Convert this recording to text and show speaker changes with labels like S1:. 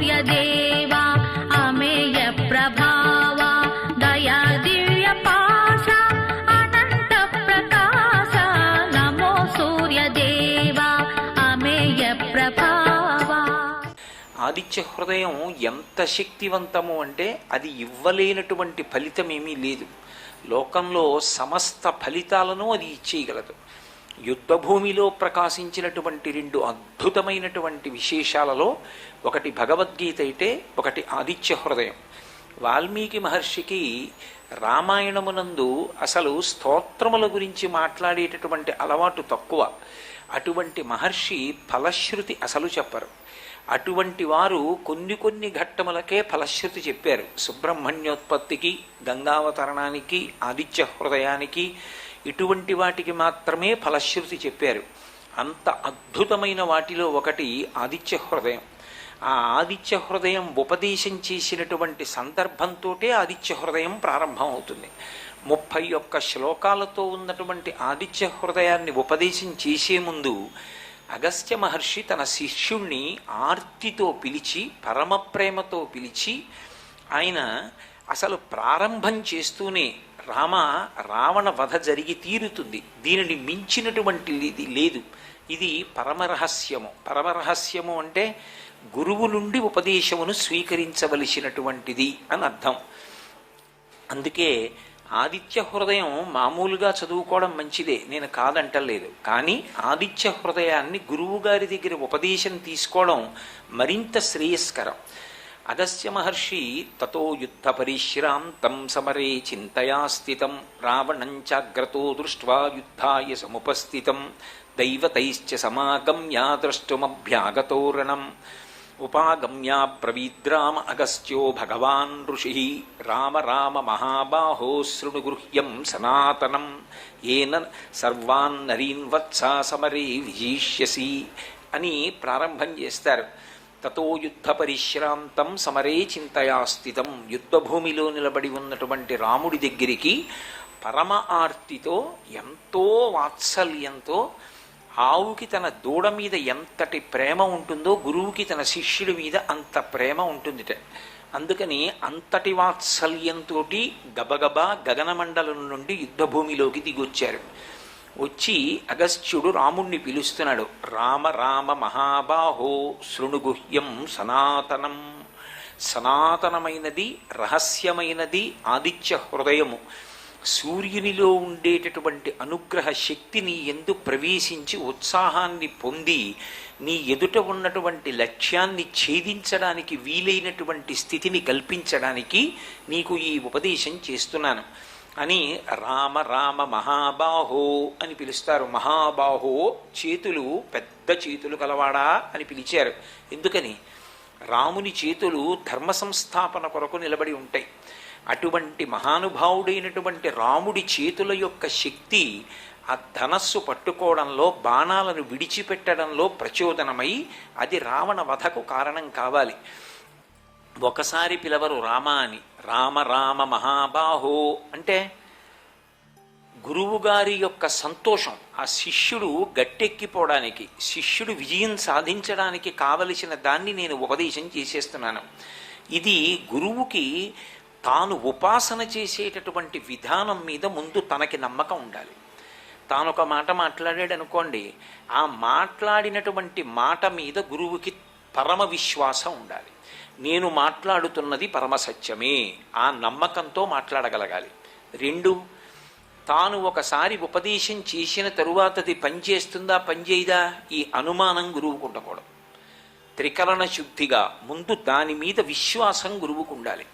S1: సూర్యదేవా అమేయ ప్రభావా దయా దివ్య పాశ అనంత ప్రకాశ నమో సూర్యదేవా అమేయ ప్రభావా.
S2: ఆదిత్య హృదయం ఎంత శక్తివంతము అంటే అది ఇవ్వలేనటువంటి ఫలితం ఏమీ లేదు. లోకంలో సమస్త ఫలితాలను అది ఇచ్చేయగలదు. యుద్ధభూమిలో ప్రకాశించినటువంటి రెండు అద్భుతమైనటువంటి విశేషాలలో ఒకటి భగవద్గీత అయితే ఒకటి ఆదిత్య హృదయం. వాల్మీకి మహర్షికి రామాయణమునందు అసలు స్తోత్రముల గురించి మాట్లాడేటటువంటి అలవాటు తక్కువ. అటువంటి మహర్షి ఫలశ్రుతి అసలు చెప్పరు. అటువంటి వారు కొన్ని ఘట్టములకే ఫలశ్రుతి చెప్పారు. సుబ్రహ్మణ్యోత్పత్తికి, గంగావతరణానికి, ఆదిత్య హృదయానికి, ఇటువంటి వాటికి మాత్రమే ఫలశ్రుతి చెప్పారు. అంత అద్భుతమైన వాటిలో ఒకటి ఆదిత్య హృదయం. ఆ ఆదిత్య హృదయం ఉపదేశం చేసినటువంటి సందర్భంతోటే ఆదిత్య హృదయం ప్రారంభం అవుతుంది. 31 శ్లోకాలతో ఉన్నటువంటి ఆదిత్య హృదయాన్ని ఉపదేశం చేసే ముందు అగస్త్య మహర్షి తన శిష్యుణ్ణి ఆర్తితో పిలిచి, పరమ ప్రేమతో పిలిచి, ఆయన అసలు ప్రారంభం చేస్తూనే రావణ వధ జరిగి తీరుతుంది, దీనిని మించినటువంటిది లేదు, ఇది పరమరహస్యము. పరమరహస్యము అంటే గురువు నుండి ఉపదేశమును స్వీకరించవలసినటువంటిది అని అర్థం. అందుకే ఆదిత్య హృదయం మామూలుగా చదువుకోవడం మంచిదే, నేను కాదంటలేదు. కానీ ఆదిత్య హృదయాన్ని గురువు గారి దగ్గర ఉపదేశం తీసుకోవడం మరింత శ్రేయస్కరం. అగస్త్య మహర్షి తతో యుద్ధ పరిశ్రాంతం సమరే చింతయా స్థితం రావణంచాగ్రతో దృష్ట్వా యుద్ధాయ సముపస్థితం దైవతైశ్చ సమాగమ్య ద్రష్టుమభ్యాగతోరణం ఉపాగమ్య బ్రవీద్రామ అగస్త్యో భగవాన్ ఋషి రామ రామ మహాబాహో శృణుగృహ్యం సనాతనం ఏన సర్వాన్ నరీన్ వత్సా సమరే విజీష్యసి అని ప్రారంభం చేస్తారు. తతో యుద్ధ పరిశ్రాంతం సమరే చింతయా స్థితం. యుద్ధభూమిలో నిలబడి ఉన్నటువంటి రాముడి దగ్గరికి పరమ ఆర్తితో, ఎంతో వాత్సల్యంతో, ఆవుకి తన దూడ మీద ఎంతటి ప్రేమ ఉంటుందో గురువుకి తన శిష్యుడి మీద అంత ప్రేమ ఉంటుందిట. అందుకని అంతటి వాత్సల్యంతో గబగబా గగనమండలం నుండి యుద్ధభూమిలోకి దిగొచ్చారు. వచ్చి అగస్త్యుడు రాముణ్ణి పిలుస్తున్నాడు. రామ రామ మహాబాహో శృణుగుహ్యం సనాతనం. సనాతనమైనది, రహస్యమైనది ఆదిత్య హృదయము. సూర్యునిలో ఉండేటటువంటి అనుగ్రహ శక్తిని ఎందు ప్రవేశించి ఉత్సాహాన్ని పొంది నీ ఎదుట ఉన్నటువంటి లక్ష్యాన్ని ఛేదించడానికి వీలైనటువంటి స్థితిని కల్పించడానికి నీకు ఈ ఉపదేశం చేస్తున్నాను అని రామ రామ మహాబాహో అని పిలుస్తారు. మహాబాహో చేతులు పెద్ద చేతులు కలవాడా అని పిలిచారు. ఎందుకని? రాముని చేతులు ధర్మ సంస్థాపన కొరకు నిలబడి ఉంటాయి. అటువంటి మహానుభావుడైనటువంటి రాముడి చేతుల యొక్క శక్తి ఆ ధనస్సు పట్టుకోవడంలో, బాణాలను విడిచిపెట్టడంలో ప్రచోదనమై అది రావణ వధకు కారణం కావాలి. ఒకసారి పిలవరు రామ అని. రామ రామ మహాబాహో అంటే గురువుగారి యొక్క సంతోషం, ఆ శిష్యుడు గట్టెక్కిపోవడానికి, శిష్యుడు విజయం సాధించడానికి కావలసిన దాన్ని నేను ఉపదేశం చేసేస్తున్నాను. ఇది గురువుకి తాను ఉపాసన చేసేటటువంటి విధానం మీద ముందు తనకి నమ్మకం ఉండాలి. తాను ఒక మాట మాట్లాడాడు అనుకోండి, ఆ మాట్లాడినటువంటి మాట మీద గురువుకి పరమ విశ్వాసం ఉండాలి. నేను మాట్లాడుతున్నది పరమసత్యమే, ఆ నమ్మకంతో మాట్లాడగలగాలి. 2, తాను ఒకసారి ఉపదేశం చేసిన తరువాతది పనిచేస్తుందా పనిచేయదా ఈ అనుమానం గురువుకు ఉండకూడదు. త్రికరణ శుద్ధిగా ముందు దాని మీద విశ్వాసం గురువుకు ఉండాలి.